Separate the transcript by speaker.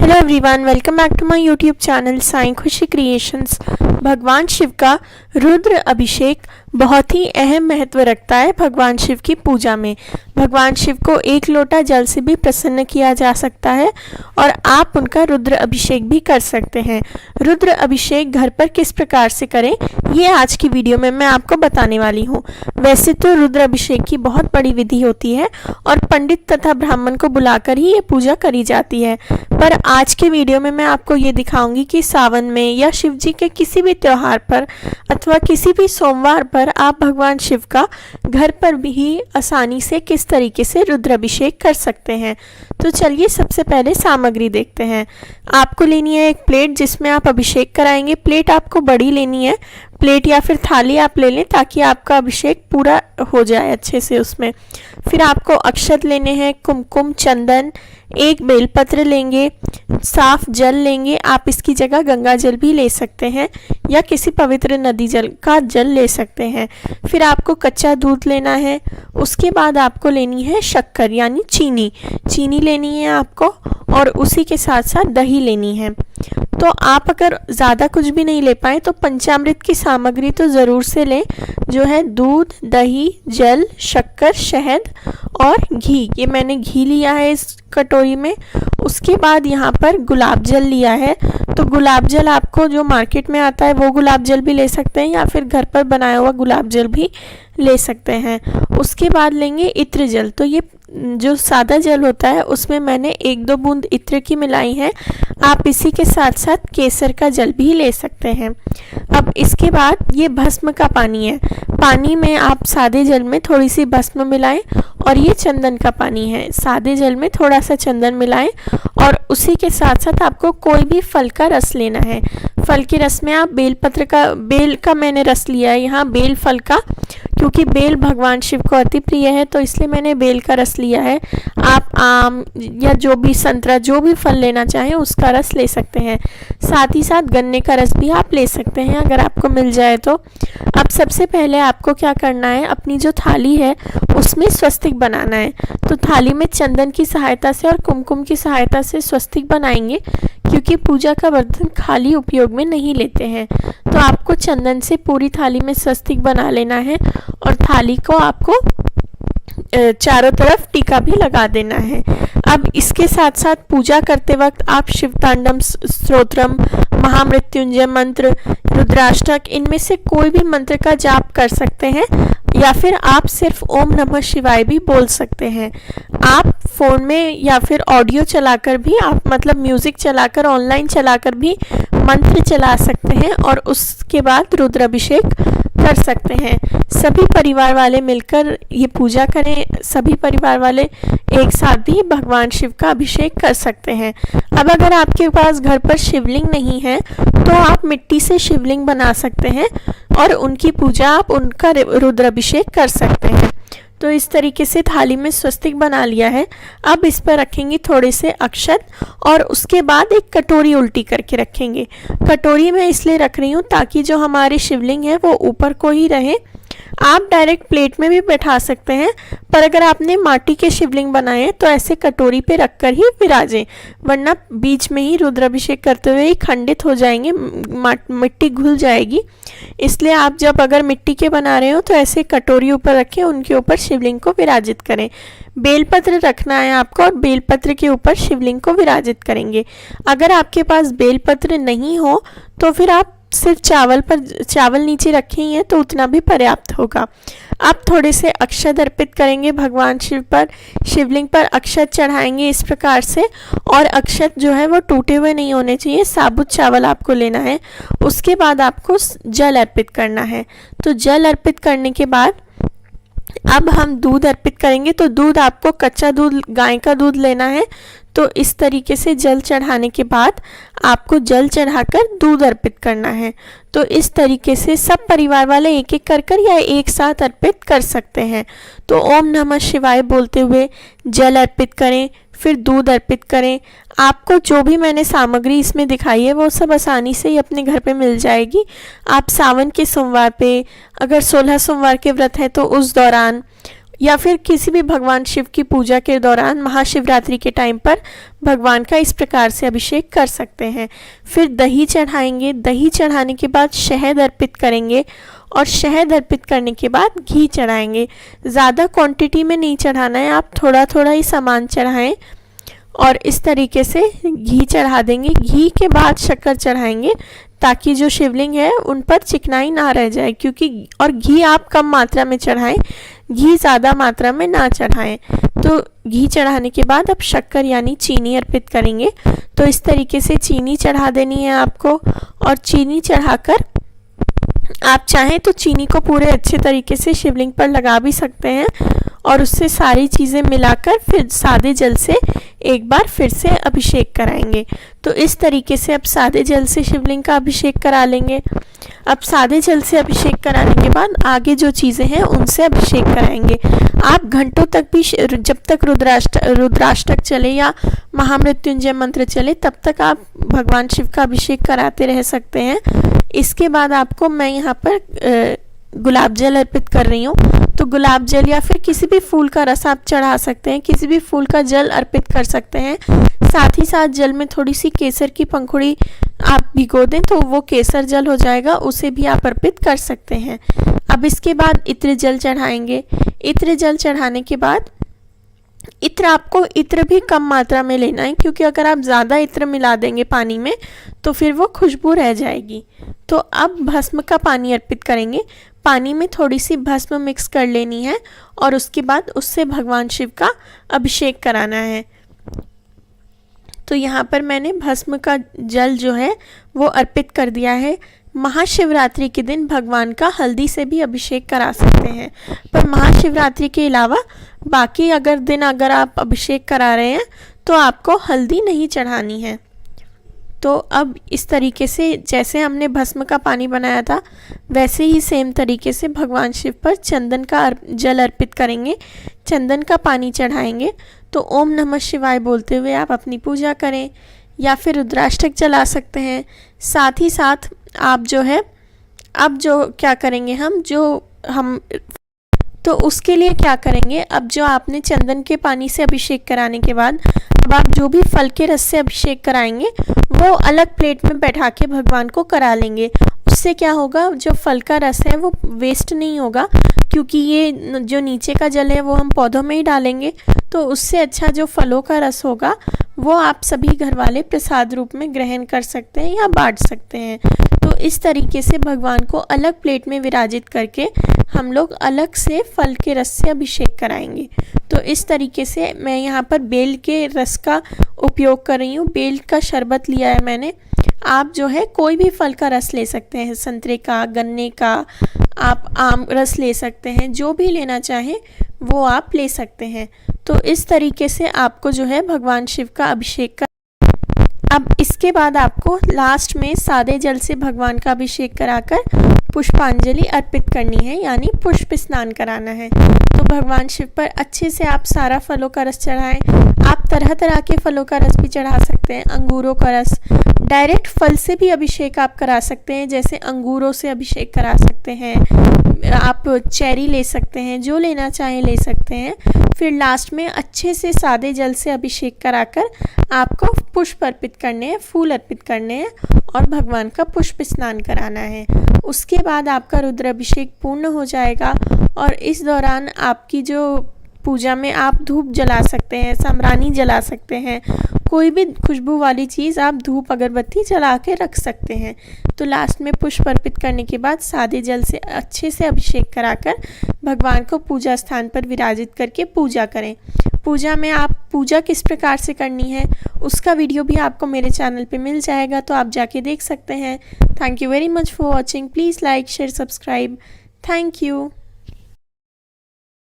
Speaker 1: Hello everyone, welcome back to my YouTube channel Sai Khushi creations. भगवान शिव का रुद्र अभिषेक बहुत ही अहम महत्व रखता है भगवान शिव की पूजा में। भगवान शिव को एक लोटा जल से भी प्रसन्न किया जा सकता है और आप उनका रुद्र अभिषेक भी कर सकते हैं। रुद्र अभिषेक घर पर किस प्रकार से करें, ये आज की वीडियो में मैं आपको बताने वाली हूँ। वैसे तो रुद्र अभिषेक की बहुत बड़ी विधि होती है और पंडित तथा ब्राह्मण को बुलाकर ही ये पूजा करी जाती है, पर आज के वीडियो में मैं आपको ये दिखाऊंगी कि सावन में या शिव जी के किसी भी त्योहार पर अथवा किसी भी सोमवार पर आप भगवान शिव का घर पर भी आसानी से किस तरीके से रुद्राभिषेक कर सकते हैं। तो चलिए सबसे पहले सामग्री देखते हैं। आपको लेनी है एक प्लेट जिसमें आप अभिषेक कराएंगे। प्लेट आपको बड़ी लेनी है, प्लेट या फिर थाली आप ले लें ताकि आपका अभिषेक पूरा हो जाए अच्छे से उसमें। फिर आपको अक्षत लेने हैं, कुमकुम, चंदन, एक बेलपत्र लेंगे, साफ जल लेंगे। आप इसकी जगह गंगा जल भी ले सकते हैं या किसी पवित्र नदी जल का जल ले सकते हैं। फिर आपको कच्चा दूध लेना है। उसके बाद आपको लेनी है शक्कर यानी चीनी लेनी है आपको, और उसी के साथ साथ दही लेनी है। तो आप अगर ज़्यादा कुछ भी नहीं ले पाए तो पंचामृत की सामग्री तो ज़रूर से लें, जो है दूध, दही, जल, शक्कर, शहद और घी। ये मैंने घी लिया है इस कटोरी में। उसके बाद यहाँ पर गुलाब जल लिया है। तो गुलाब जल आपको जो मार्केट में आता है वो गुलाब जल भी ले सकते हैं या फिर घर पर बनाया हुआ गुलाब जल भी ले सकते हैं। उसके बाद लेंगे इत्र जल। तो ये जो सादा जल होता है उसमें मैंने 1-2 बूंद इत्र की मिलाई है। आप इसी के साथ साथ केसर का जल भी ले सकते हैं। अब इसके बाद ये भस्म का पानी है। पानी में आप सादे जल में थोड़ी सी भस्म मिलाएं और ये चंदन का पानी है। सादे जल में थोड़ा सा चंदन मिलाएं और उसी के साथ साथ आपको कोई भी फल का रस लेना है। फल के रस में आप बेल का मैंने रस लिया है यहाँ, बेल फल का, क्योंकि बेल भगवान शिव को अति प्रिय है तो इसलिए मैंने बेल का रस लिया है। आप आम या जो भी संतरा, जो भी फल लेना चाहें उसका रस ले सकते हैं। साथ ही साथ गन्ने का रस भी आप ले सकते हैं अगर आपको मिल जाए तो। अब सबसे पहले आपको क्या करना है, अपनी जो थाली है उसमें स्वस्तिक बनाना है। तो थाली में चंदन की सहायता से और कुमकुम की सहायता से स्वस्तिक बनाएंगे, क्योंकि पूजा का बर्तन खाली उपयोग में नहीं लेते हैं। तो आपको चंदन से पूरी थाली में स्वस्तिक बना लेना है और थाली को आपको चारों तरफ टीका भी लगा देना है। अब इसके साथ साथ पूजा करते वक्त आप शिव तांडव स्तोत्रम, महामृत्युंजय मंत्र, रुद्राष्टक, इनमें से कोई भी मंत्र का जाप कर सकते हैं या फिर आप सिर्फ ओम नमः शिवाय भी बोल सकते हैं। आप फ़ोन में या फिर ऑडियो चलाकर भी, आप मतलब म्यूज़िक चलाकर, ऑनलाइन चलाकर भी मंत्र चला सकते हैं और उसके बाद रुद्राभिषेक कर सकते हैं। सभी परिवार वाले मिलकर ये पूजा करें। सभी परिवार वाले एक साथ भी भगवान शिव का अभिषेक कर सकते हैं। अब अगर आपके पास घर पर शिवलिंग नहीं है तो आप मिट्टी से शिवलिंग बना सकते हैं और उनकी पूजा, आप उनका रुद्राभिषेक कर सकते हैं। तो इस तरीके से थाली में स्वस्तिक बना लिया है। अब इस पर रखेंगे थोड़े से अक्षत और उसके बाद एक कटोरी उल्टी करके रखेंगे। कटोरी मैं इसलिए रख रही हूँ ताकि जो हमारी शिवलिंग है वो ऊपर को ही रहे। आप डायरेक्ट प्लेट में भी बैठा सकते हैं, पर अगर आपने माटी के शिवलिंग बनाए हैं तो ऐसे कटोरी पे रखकर ही विराजें, वरना बीच में ही रुद्राभिषेक करते हुए ही खंडित हो जाएंगे, मिट्टी घुल जाएगी। इसलिए आप जब अगर मिट्टी के बना रहे हो तो ऐसे कटोरी ऊपर रखें, उनके ऊपर शिवलिंग को विराजित करें। बेलपत्र रखना है आपको और बेलपत्र के ऊपर शिवलिंग को विराजित करेंगे। अगर आपके पास बेलपत्र नहीं हो तो फिर आप सिर्फ चावल नीचे रखे ही हैं तो उतना भी पर्याप्त होगा। आप थोड़े से अक्षत अर्पित करेंगे भगवान शिव पर, शिवलिंग पर अक्षत चढ़ाएंगे इस प्रकार से, और अक्षत जो है वो टूटे हुए नहीं होने चाहिए, साबुत चावल आपको लेना है। उसके बाद आपको जल अर्पित करना है। तो जल अर्पित करने के बाद अब हम दूध अर्पित करेंगे। तो दूध आपको कच्चा दूध, गाय का दूध लेना है। तो इस तरीके से जल चढ़ाने के बाद आपको जल चढ़ाकर दूध अर्पित करना है। तो इस तरीके से सब परिवार वाले एक एक कर या एक साथ अर्पित कर सकते हैं। तो ओम नमः शिवाय बोलते हुए जल अर्पित करें, फिर दूध अर्पित करें। आपको जो भी मैंने सामग्री इसमें दिखाई है वो सब आसानी से ही अपने घर पे मिल जाएगी। आप सावन के सोमवार पे, अगर 16 सोमवार के व्रत है तो उस दौरान या फिर किसी भी भगवान शिव की पूजा के दौरान महाशिवरात्रि के टाइम पर भगवान का इस प्रकार से अभिषेक कर सकते हैं। फिर दही चढ़ाएंगे, दही चढ़ाने के बाद शहद अर्पित करेंगे और शहद अर्पित करने के बाद घी चढ़ाएंगे। ज़्यादा क्वांटिटी में नहीं चढ़ाना है, आप थोड़ा थोड़ा ही सामान चढ़ाएं और इस तरीके से घी चढ़ा देंगे। घी के बाद शक्कर चढ़ाएंगे ताकि जो शिवलिंग है उन पर चिकनाई ना रह जाए, क्योंकि और घी आप कम मात्रा में चढ़ाएं, घी ज़्यादा मात्रा में ना चढ़ाएं। तो घी चढ़ाने के बाद अब शक्कर यानी चीनी अर्पित करेंगे। तो इस तरीके से चीनी चढ़ा देनी है आपको और चीनी चढ़ाकर आप चाहें तो चीनी को पूरे अच्छे तरीके से शिवलिंग पर लगा भी सकते हैं और उससे सारी चीज़ें मिलाकर फिर सादे जल से एक बार फिर से अभिषेक कराएंगे। तो इस तरीके से अब सादे जल से शिवलिंग का अभिषेक करा लेंगे। अब सादे जल से अभिषेक कराने के बाद आगे जो चीज़ें हैं उनसे अभिषेक कराएंगे। आप घंटों तक भी, जब तक रुद्राष्टक चले या महामृत्युंजय मंत्र चले, तब तक आप भगवान शिव का अभिषेक कराते रह सकते हैं। इसके बाद आपको मैं यहाँ पर गुलाब जल अर्पित कर रही हूँ। तो गुलाब जल या फिर किसी भी फूल का रस आप चढ़ा सकते हैं, किसी भी फूल का जल अर्पित कर सकते हैं। साथ ही साथ जल में थोड़ी सी केसर की पंखुड़ी आप भिगो दें तो वो केसर जल हो जाएगा, उसे भी आप अर्पित कर सकते हैं। अब इसके बाद इत्र जल चढ़ाएंगे। इत्र जल चढ़ाने के बाद इत्र भी कम मात्रा में लेना है, क्योंकि अगर आप ज़्यादा इत्र मिला देंगे पानी में तो फिर वो खुशबू रह जाएगी। तो अब भस्म का पानी अर्पित करेंगे। पानी में थोड़ी सी भस्म मिक्स कर लेनी है और उसके बाद उससे भगवान शिव का अभिषेक कराना है। तो यहाँ पर मैंने भस्म का जल जो है वो अर्पित कर दिया है। महाशिवरात्रि के दिन भगवान का हल्दी से भी अभिषेक करा सकते हैं, पर महाशिवरात्रि के अलावा बाकी अगर आप अभिषेक करा रहे हैं तो आपको हल्दी नहीं चढ़ानी है। तो अब इस तरीके से जैसे हमने भस्म का पानी बनाया था वैसे ही सेम तरीके से भगवान शिव पर चंदन का जल अर्पित करेंगे, चंदन का पानी चढ़ाएंगे। तो ओम नमः शिवाय बोलते हुए आप अपनी पूजा करें या फिर रुद्राष्टक चला सकते हैं। साथ ही साथ आप अब जो क्या करेंगे तो उसके लिए क्या करेंगे, अब जो आपने चंदन के पानी से अभिषेक कराने के बाद अब आप जो भी फल के रस से अभिषेक कराएंगे वो अलग प्लेट में बैठा के भगवान को करा लेंगे। उससे क्या होगा, जो फल का रस है वो वेस्ट नहीं होगा, क्योंकि ये जो नीचे का जल है वो हम पौधों में ही डालेंगे। तो उससे अच्छा जो फलों का रस होगा वो आप सभी घर वाले प्रसाद रूप में ग्रहण कर सकते हैं या बांट सकते हैं। तो इस तरीके से भगवान को अलग प्लेट में विराजित करके हम लोग अलग से फल के रस से अभिषेक कराएंगे। तो इस तरीके से मैं यहाँ पर बेल के रस का उपयोग कर रही हूँ। बेल का शरबत लिया है मैंने। आप जो है कोई भी फल का रस ले सकते हैं, संतरे का, गन्ने का, आप आम रस ले सकते हैं, जो भी लेना चाहें वो आप ले सकते हैं। तो इस तरीके से आपको जो है भगवान शिव का अभिषेक का अब इसके बाद आपको लास्ट में सादे जल से भगवान का अभिषेक कराकर पुष्पांजलि अर्पित करनी है, यानी पुष्प स्नान कराना है। तो भगवान शिव पर अच्छे से आप सारा फलों का रस चढ़ाएं। आप तरह तरह के फलों का रस भी चढ़ा सकते हैं, अंगूरों का रस, डायरेक्ट फल से भी अभिषेक आप करा सकते हैं, जैसे अंगूरों से अभिषेक करा सकते हैं, आप चेरी ले सकते हैं, जो लेना चाहें ले सकते हैं। फिर लास्ट में अच्छे से सादे जल से अभिषेक कराकर आपको पुष्प अर्पित करने हैं, फूल अर्पित करने हैं और भगवान का पुष्प स्नान कराना है। उसके बाद आपका रुद्राभिषेक पूर्ण हो जाएगा और इस दौरान आपकी जो पूजा में आप धूप जला सकते हैं, साम्रानी जला सकते हैं, कोई भी खुशबू वाली चीज़ आप धूप अगरबत्ती जला के रख सकते हैं। तो लास्ट में पुष्प अर्पित करने के बाद सादे जल से अच्छे से अभिषेक कराकर भगवान को पूजा स्थान पर विराजित करके पूजा करें। पूजा में आप पूजा किस प्रकार से करनी है उसका वीडियो भी आपको मेरे चैनल पे मिल जाएगा, तो आप जाके देख सकते हैं। Thank you very much for watching. Please like, share, subscribe. Thank you.